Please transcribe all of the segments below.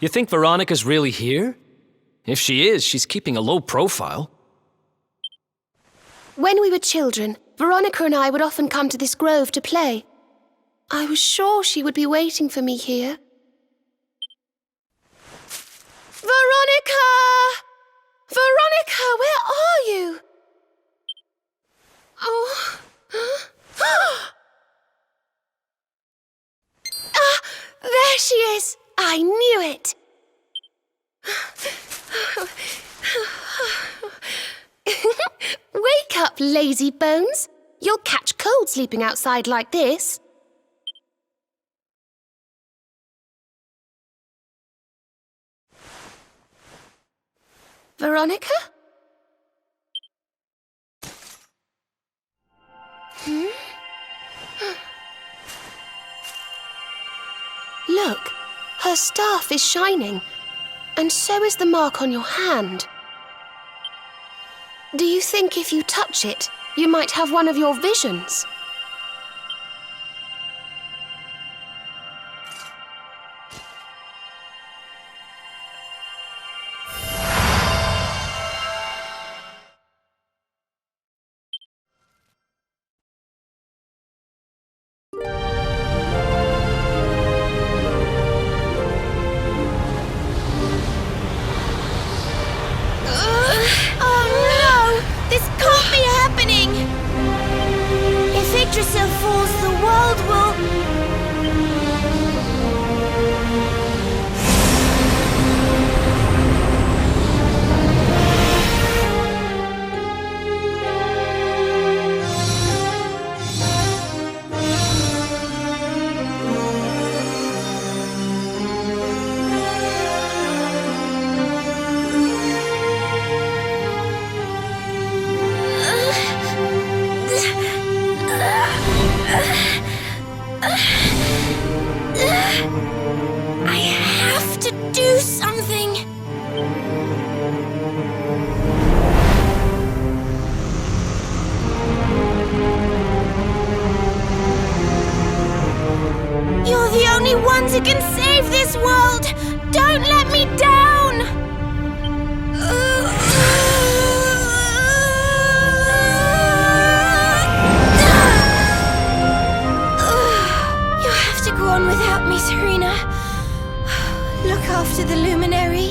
You think Veronica's really here? If she is, she's keeping a low profile. When we were children, Veronica and I would often come to this grove to play. I was sure she would be waiting for me here. Veronica! Veronica, where are you? Oh. Ah, there she is! I knew it! Wake up, lazy bones. You'll catch cold sleeping outside like this. Veronica? Look, her staff is shining, and so is the mark on your hand. Do you think if you touch it, you might have one of your visions? Falls, the world will... I have to do something. You're the only ones who can save this world. Don't let me down. Go on without me, Serena. Look after the luminary.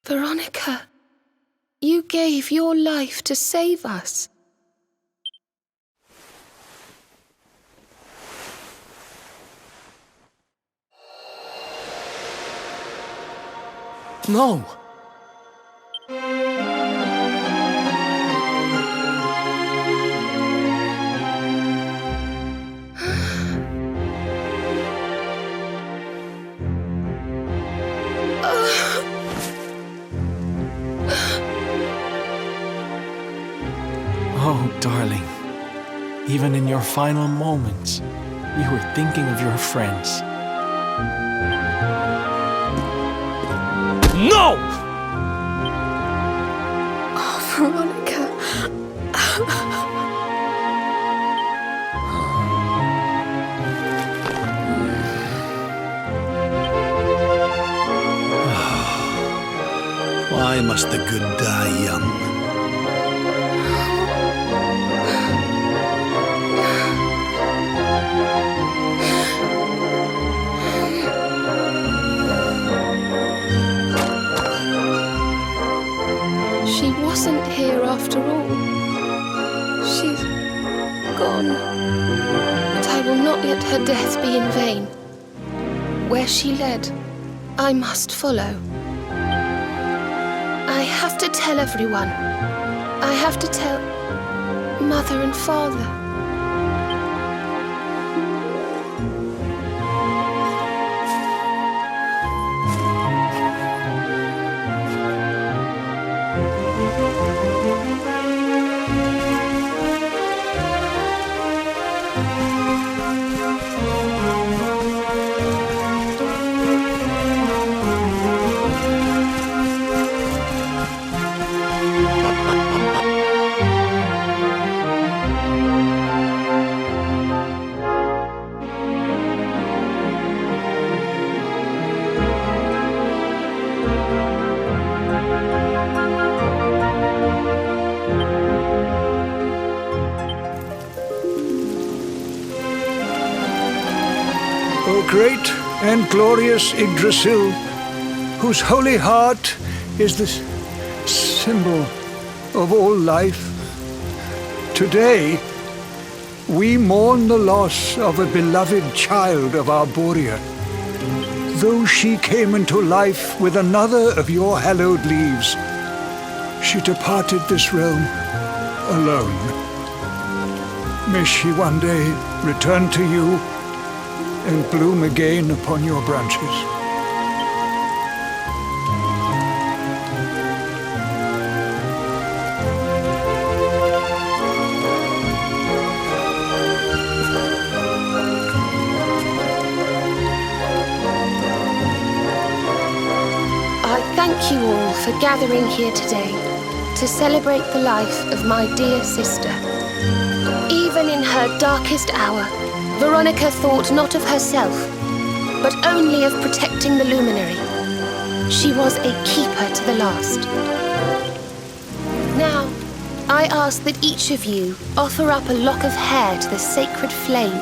Veronica, you gave your life to save us. No! Oh, darling. Even in your final moments, you were thinking of your friends. No! Oh, Veronica. Why must the good die young? She wasn't here after all. She's gone. But I will not let her death be in vain. Where she led, I must follow. I have to tell everyone. I have to tell Mother and Father. great and glorious Yggdrasil, whose holy heart is the symbol of all life, today we mourn the loss of a beloved child of Arborea. Though she came into life with another of your hallowed leaves, she departed this realm alone. May she one day return to you and bloom again upon your branches. I thank you all for gathering here today to celebrate the life of my dear sister. Even in her darkest hour, Veronica thought not of herself, but only of protecting the luminary. She was a keeper to the last. Now, I ask that each of you offer up a lock of hair to the sacred flame,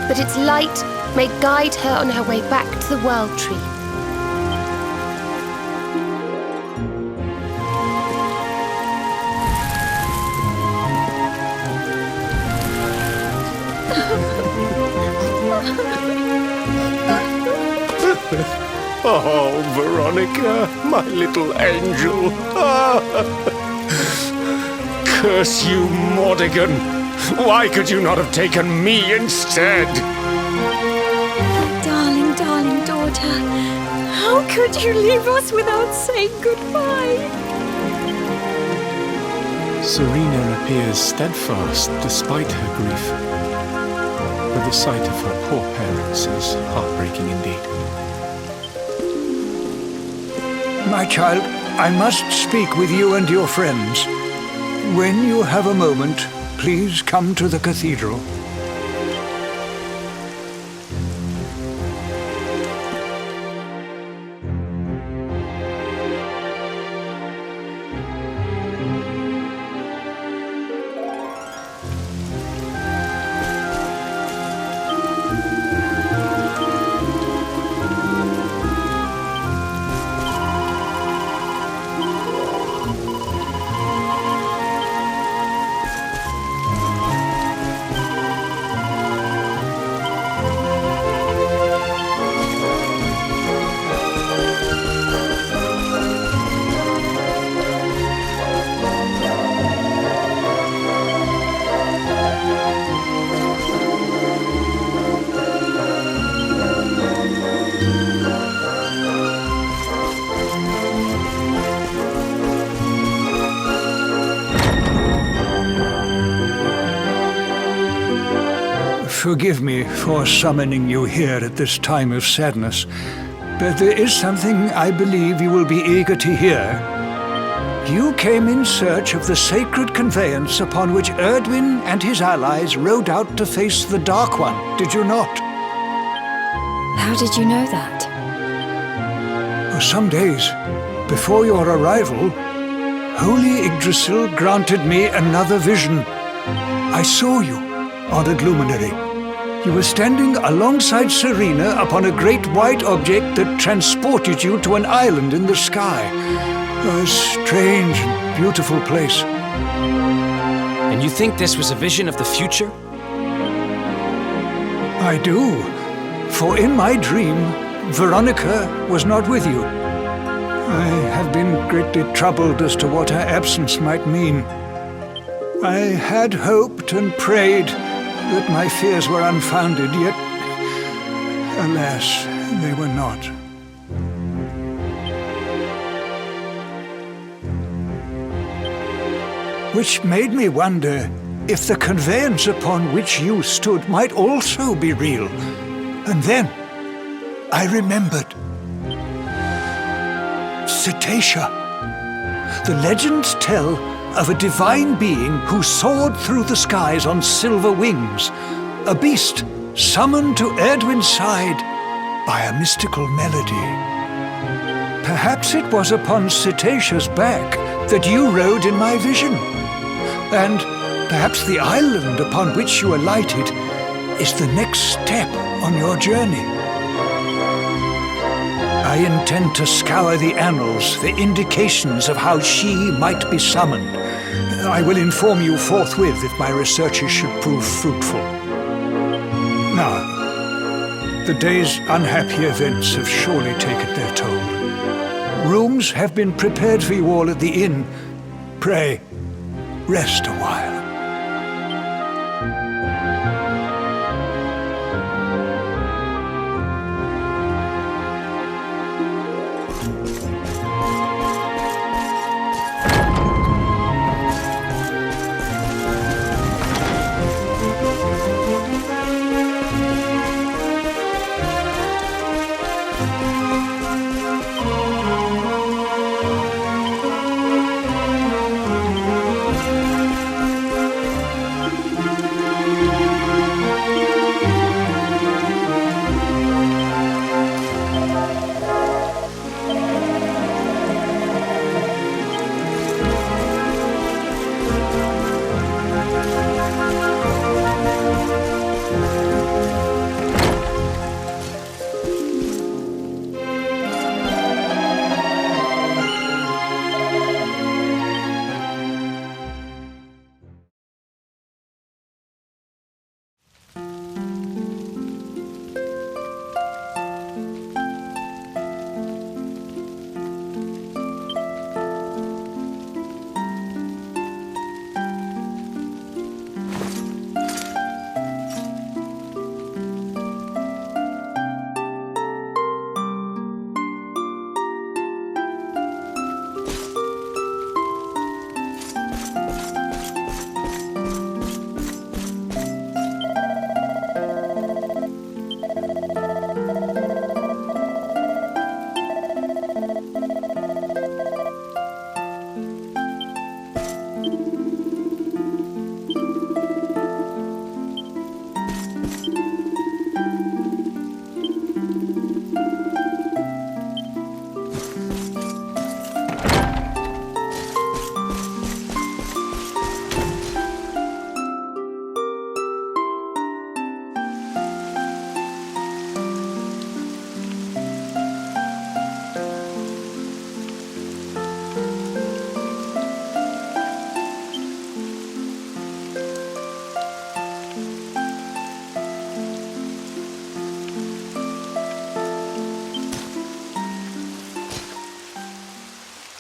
that its light may guide her on her way back to the World Tree. Oh, Veronica, my little angel. Curse you, Mordigan. Why could you not have taken me instead? Darling, darling daughter, how could you leave us without saying goodbye? Serena appears steadfast despite her grief. But the sight of her poor parents is heartbreaking indeed. My child, I must speak with you and your friends. When you have a moment, please come to the cathedral. Forgive me for summoning you here at this time of sadness, but there is something I believe you will be eager to hear. You came in search of the sacred conveyance upon which Erdwin and his allies rode out to face the Dark One, did you not? How did you know that? Some days before your arrival, Holy Yggdrasil granted me another vision. I saw you, honored luminary. You were standing alongside Serena upon a great white object that transported you to an island in the sky. A strange and beautiful place. And you think this was a vision of the future? I do. For in my dream, Veronica was not with you. I have been greatly troubled as to what her absence might mean. I had hoped and prayed that my fears were unfounded, yet, alas, they were not. Which made me wonder if the conveyance upon which you stood might also be real. And then I remembered. Cetacea. The legends tell of a divine being who soared through the skies on silver wings, a beast summoned to Erdwin's side by a mystical melody. Perhaps it was upon Cetacea's back that you rode in my vision, and perhaps the island upon which you alighted is the next step on your journey. I intend to scour the annals for indications of how she might be summoned. I will inform you forthwith if my researches should prove fruitful. Now, the day's unhappy events have surely taken their toll. Rooms have been prepared for you all at the inn. Pray, rest a while.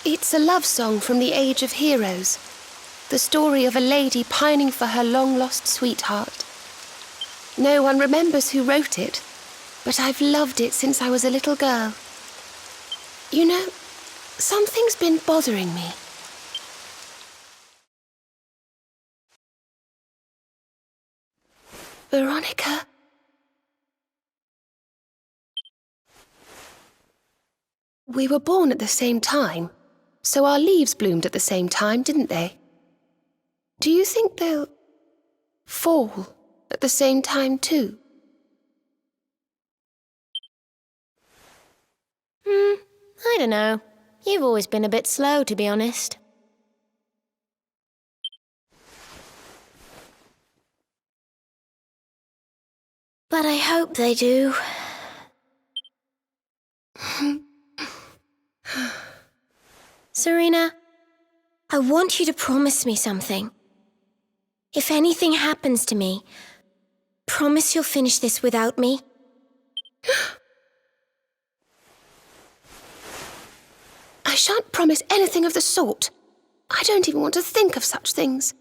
It's a love song from the Age of Heroes. The story of a lady pining for her long-lost sweetheart. No one remembers who wrote it, but I've loved it since I was a little girl. You know, something's been bothering me. Veronica? We were born at the same time, so our leaves bloomed at the same time, didn't they? Do you think they'll fall at the same time too? I don't know. You've always been a bit slow, to be honest. But I hope they do. Serena, I want you to promise me something. If anything happens to me, promise you'll finish this without me. I shan't promise anything of the sort. I don't even want to think of such things.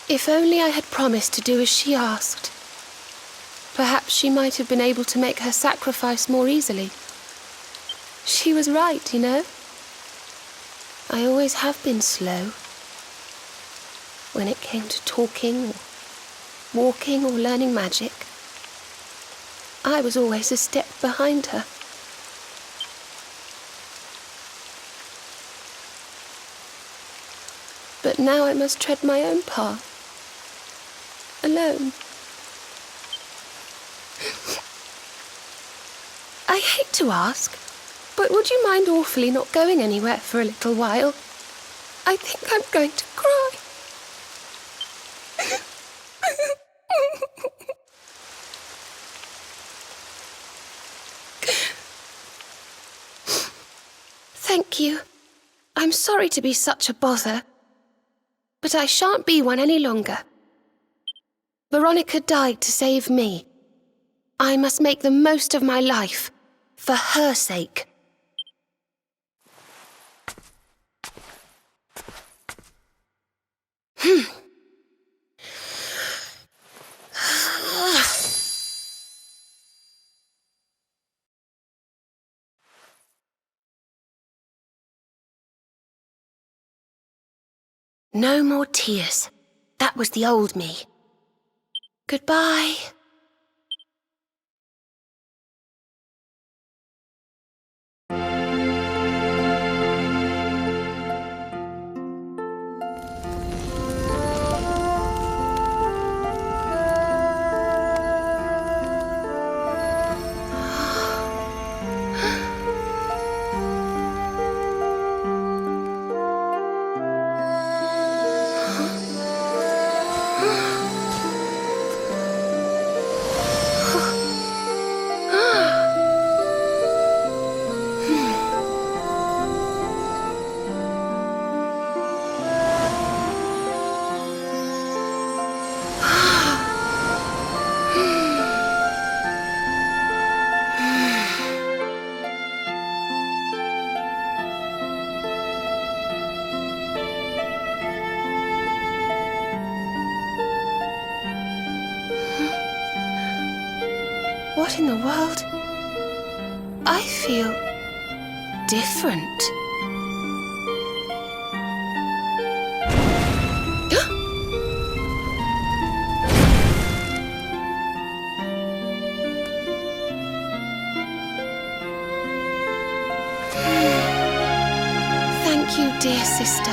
If only I had promised to do as she asked. Perhaps she might have been able to make her sacrifice more easily. She was right, you know. I always have been slow. When it came to talking, or walking, or learning magic, I was always a step behind her. But now I must tread my own path. Alone. I hate to ask, but would you mind awfully not going anywhere for a little while? I think I'm going to cry. Thank you. I'm sorry to be such a bother, but I shan't be one any longer. Veronica died to save me. I must make the most of my life, for her sake. No more tears. That was the old me. Goodbye. What in the world? I feel different. Thank you, dear sister.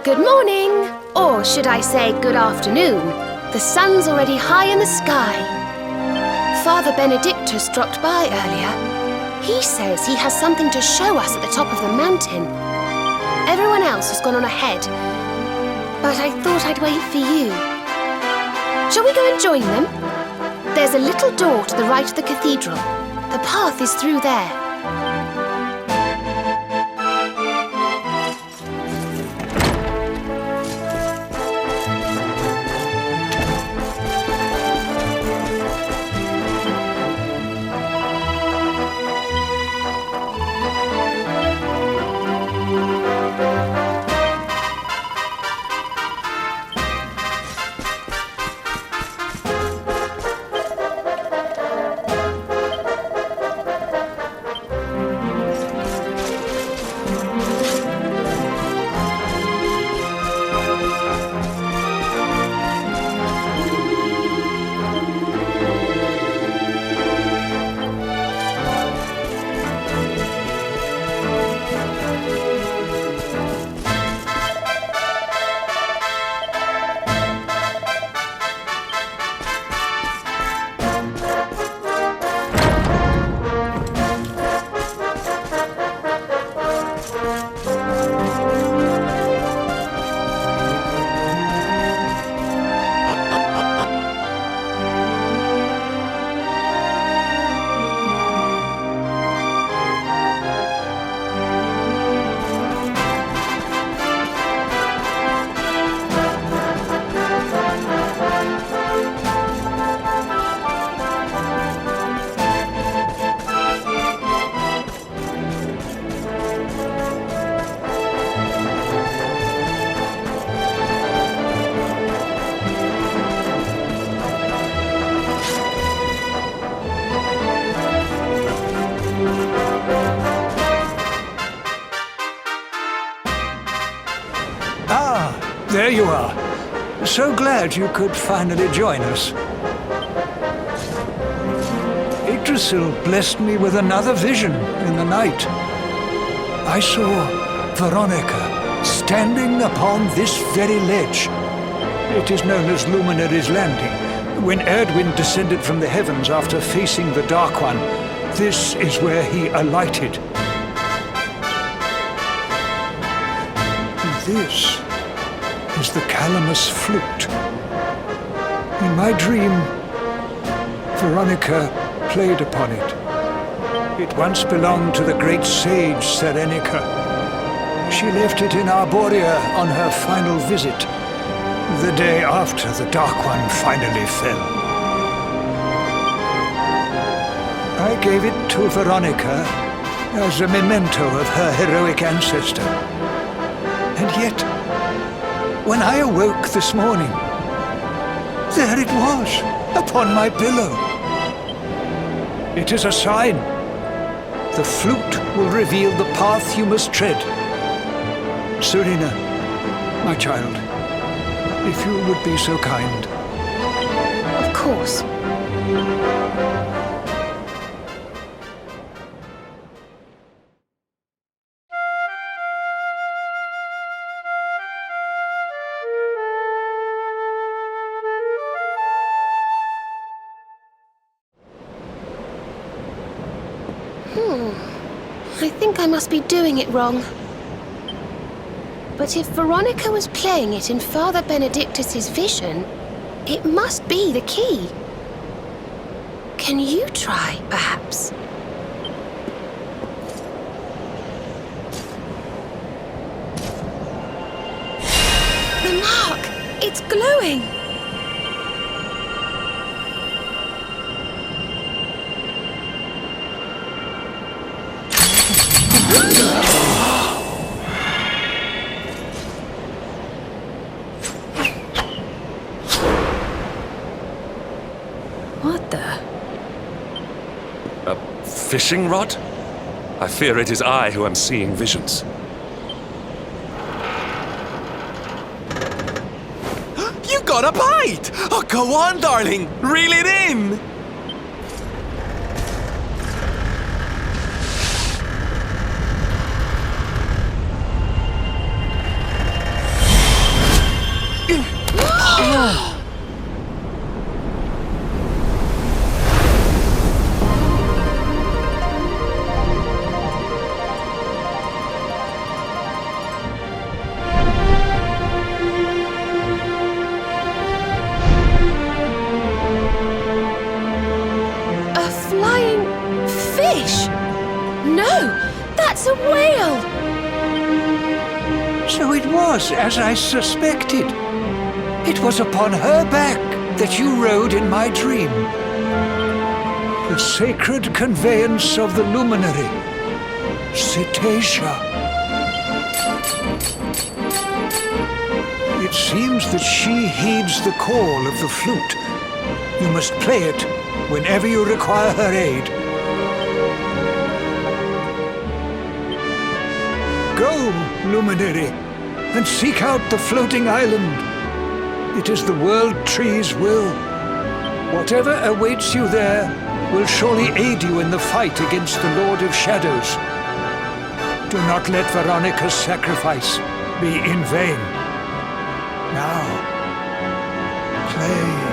Good morning, or should I say good afternoon. The sun's already high in the sky. Father Benedictus dropped by earlier. He says he has something to show us at the top of the mountain. Everyone else has gone on ahead, but I thought I'd wait for you. Shall we go and join them? There's a little door to the right of the cathedral. The path is through there. There you are. So glad you could finally join us. Yggdrasil blessed me with another vision in the night. I saw Veronica standing upon this very ledge. It is known as Luminary's Landing. When Erdwin descended from the heavens after facing the Dark One, this is where he alighted. This is the Calamus flute. In my dream, Veronica played upon it. It once belonged to the great sage Serenica. She left it in Arborea on her final visit, the day after the Dark One finally fell. I gave it to Veronica as a memento of her heroic ancestor. And yet, when I awoke this morning, there it was, upon my pillow. It is a sign. The flute will reveal the path you must tread. Serena, my child, if you would be so kind. Of course. I think I must be doing it wrong. But if Veronica was playing it in Father Benedictus's vision, it must be the key. Can you try, perhaps? The mark! It's glowing! What the? A fishing rod? I fear it is I who am seeing visions. You got a bite! Oh, go on, darling! Reel it in! A flying fish? No, that's a whale! So it was as I suspected. It was upon her back that you rode in my dream. The sacred conveyance of the luminary, Cetacea. It seems that she heeds the call of the flute. You must play it whenever you require her aid. Go, luminary, and seek out the floating island. It is the World Tree's will. Whatever awaits you there will surely aid you in the fight against the Lord of Shadows. Do not let Veronica's sacrifice be in vain. Now, play.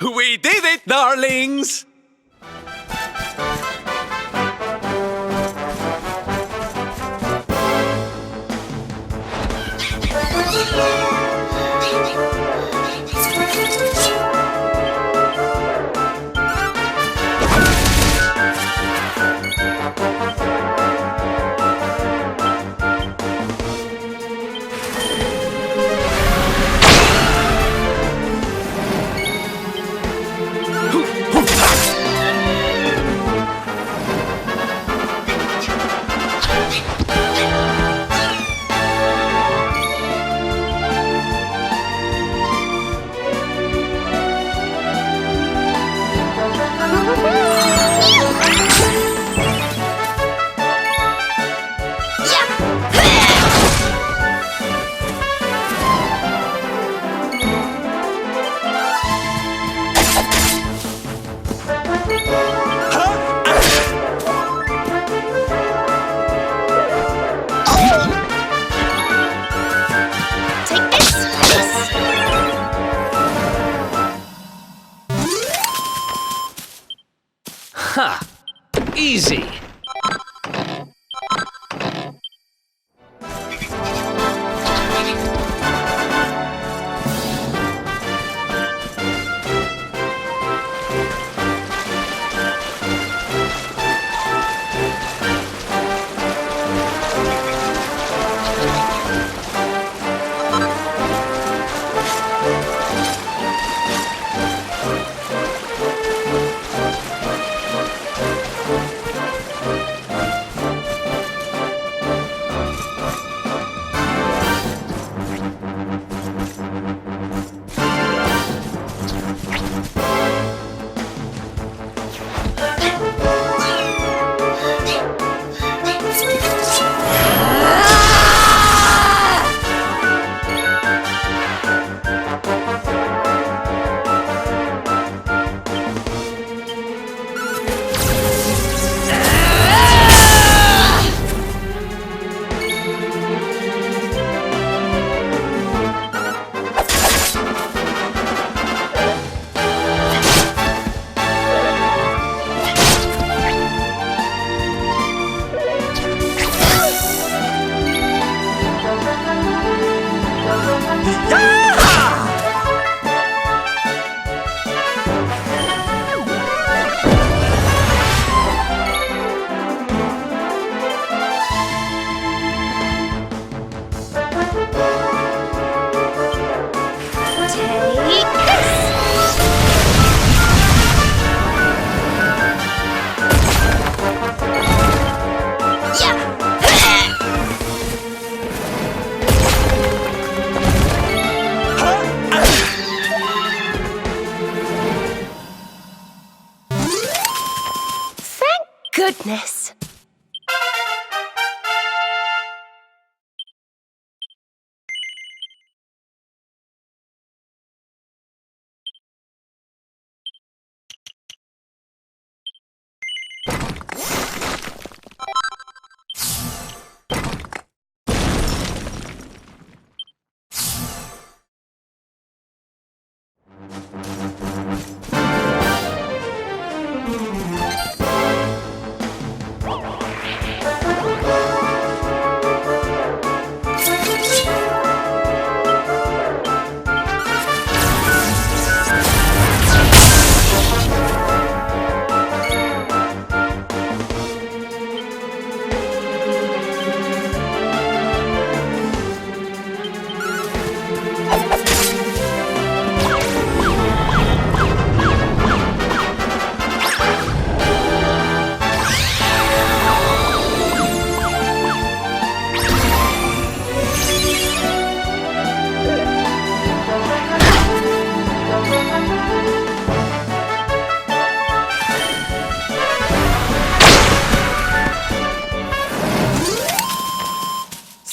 We did it, darlings! Ha! Easy! Goodness.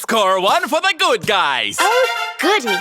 Score one for the good guys! Oh, goody.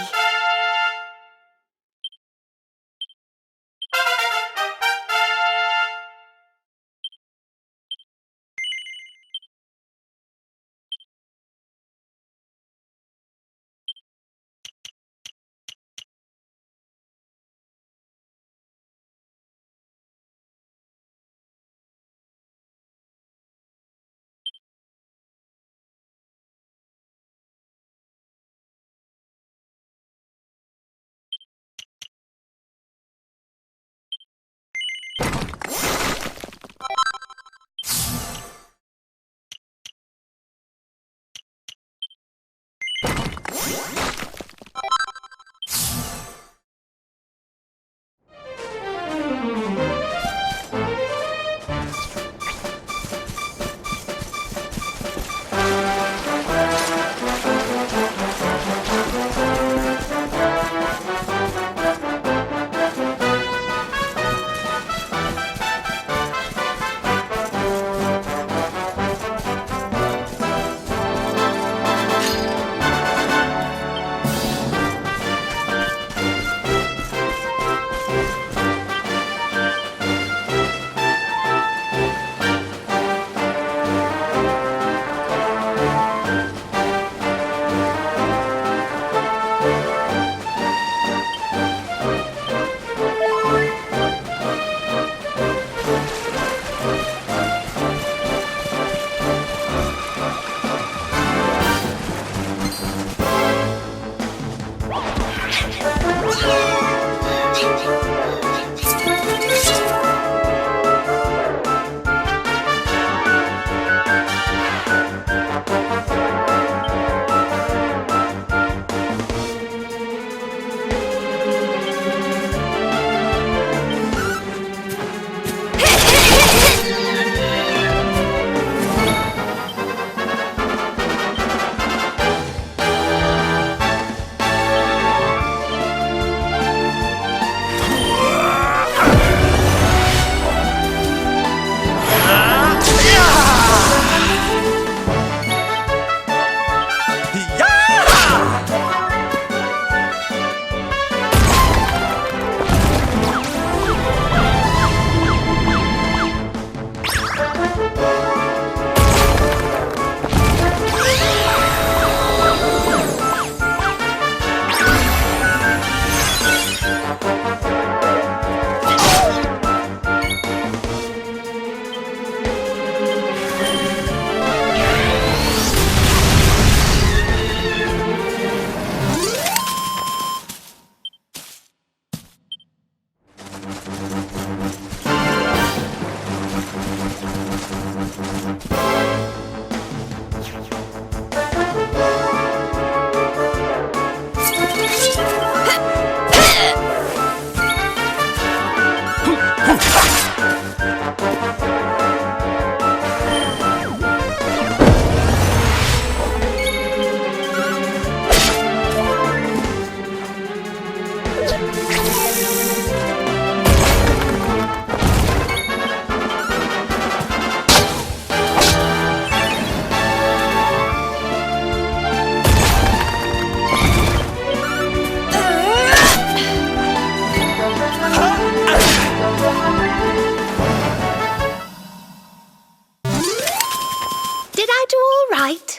fight?